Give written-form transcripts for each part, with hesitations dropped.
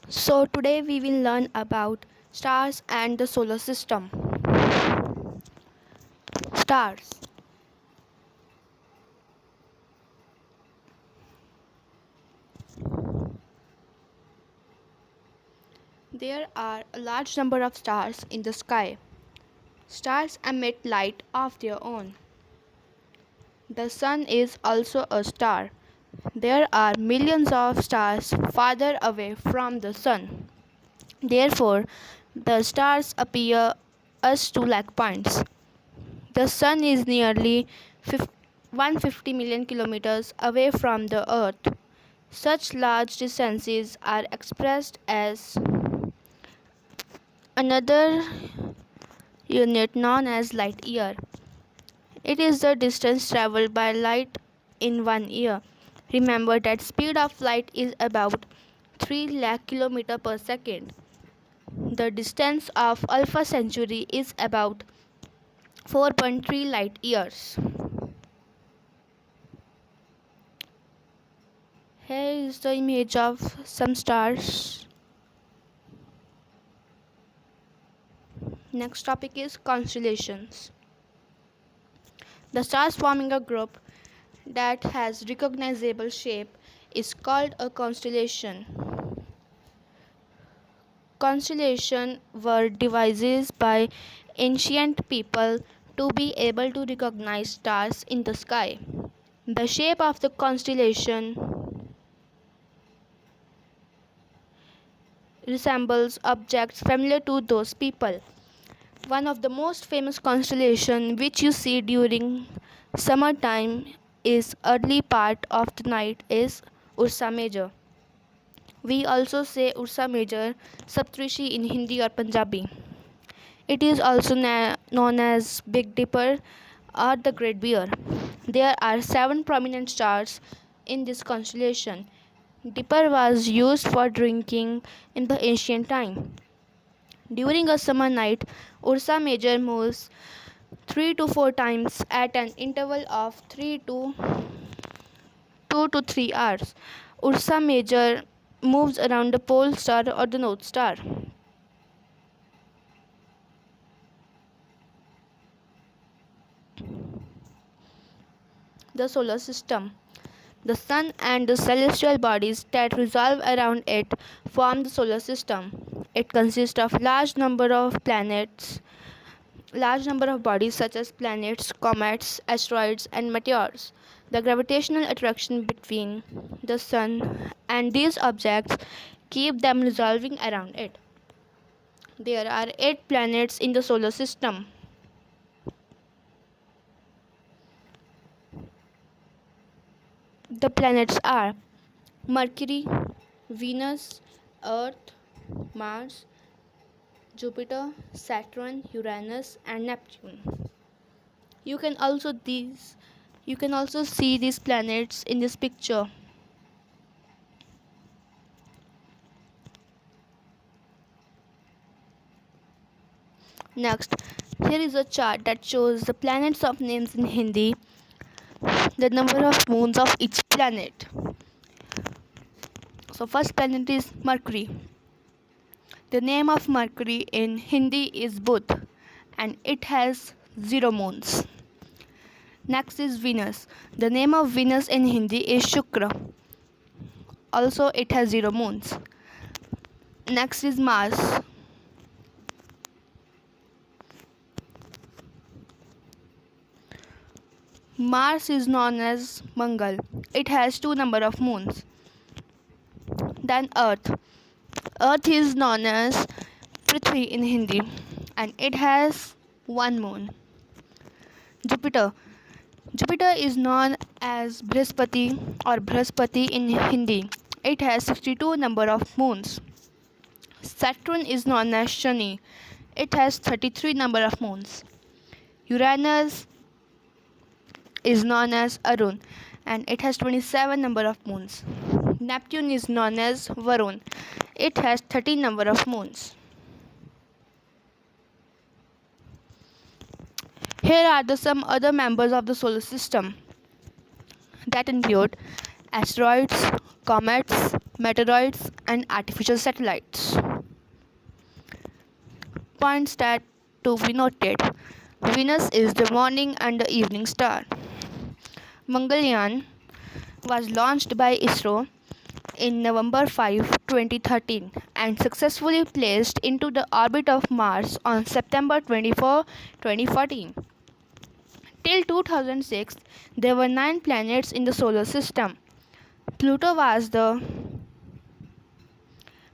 So today we will learn about stars and the solar system. Stars. There are a large number of stars in the sky. Stars emit light of their own. The sun is also a star. There are millions of stars farther away from the sun. Therefore, the stars appear us to like points. The sun is nearly 150 million kilometers away from the earth. Such large distances are expressed as another unit known as light year. It is the distance traveled by light in 1 year. Remember that speed of light is about 3 lakh km per second. The distance of Alpha Centauri is about 4.3 light years. Here is the image of some stars. Next topic is constellations. The stars forming a group that has recognizable shape is called a constellation. Constellations were devices by ancient people to be able to recognize stars in the sky. The shape of the constellation resembles objects familiar to those people. One of the most famous constellations which you see during summertime is early part of the night is Ursa Major. We also say Ursa Major Saptarishi in Hindi or Punjabi. It is also known as Big Dipper or the Great Bear. There are 7 prominent stars in this constellation. Dipper was used for drinking in the ancient time. During a summer night, Ursa Major moves 3 to 4 times at an interval of 2 to 3 hours. Ursa Major moves around the pole star or the North Star. The solar system. The sun and the celestial bodies that revolve around it form the solar system. It consists of large number of bodies such as planets, comets, asteroids, and meteors. The gravitational attraction between the sun and these objects keep them revolving around it. There are 8 planets in the solar system. The planets are Mercury, Venus, Earth, Mars, Jupiter, Saturn, Uranus, and Neptune. You can also see these planets in this picture. Next, here is a chart that shows the planets of names in Hindi, the number of moons of each planet. So first planet is Mercury. The name of Mercury in Hindi is Budh and it has 0 moons. Next is Venus. The name of Venus in Hindi is Shukra. Also it has 0 moons. Next is Mars. Mars is known as Mangal. It has 2 number of moons. Then Earth. Earth is known as Prithvi in Hindi and it has 1 moon. Jupiter. Jupiter is known as Brihaspati or Brihaspati in Hindi. It has 62 number of moons. Saturn is known as Shani. It has 33 number of moons. Uranus is known as Arun and it has 27 number of moons. Neptune is known as Varun. It has 13 number of moons. Here are some other members of the solar system that include asteroids, comets, meteoroids, and artificial satellites. Points that to be noted. Venus is the morning and the evening star. Mangalyaan was launched by ISRO in November 5, 2013 and successfully placed into the orbit of Mars on September 24, 2014. Till 2006, there were 9 planets in the solar system. Pluto was the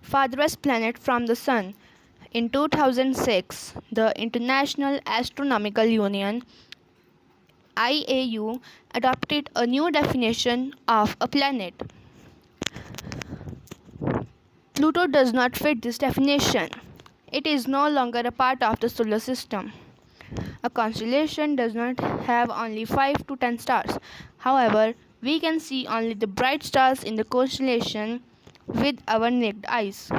farthest planet from the Sun. In 2006, the International Astronomical Union (IAU) adopted a new definition of a planet. Pluto does not fit this definition. It is no longer a part of the solar system. A constellation does not have only 5 to 10 stars. However, we can see only the bright stars in the constellation with our naked eyes.